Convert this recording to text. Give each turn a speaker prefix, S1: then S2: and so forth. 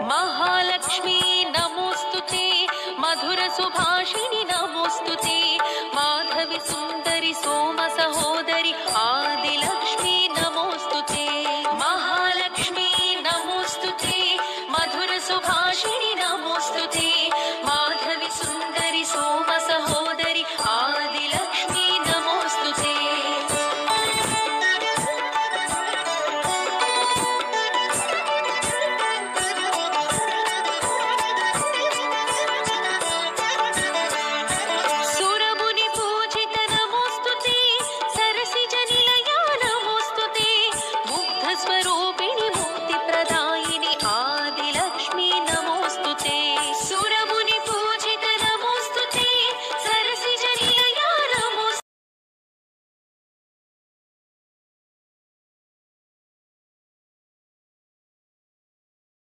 S1: महालक्ष्मी नमोस्तुते मधुर सुभाषिणि नमोस्तुते माधवी सुंदरी सोम सहोदरी आदिलक्ष्मी नमोस्तुते महालक्ष्मी नमोस्तुते मधुर सुभाषिणि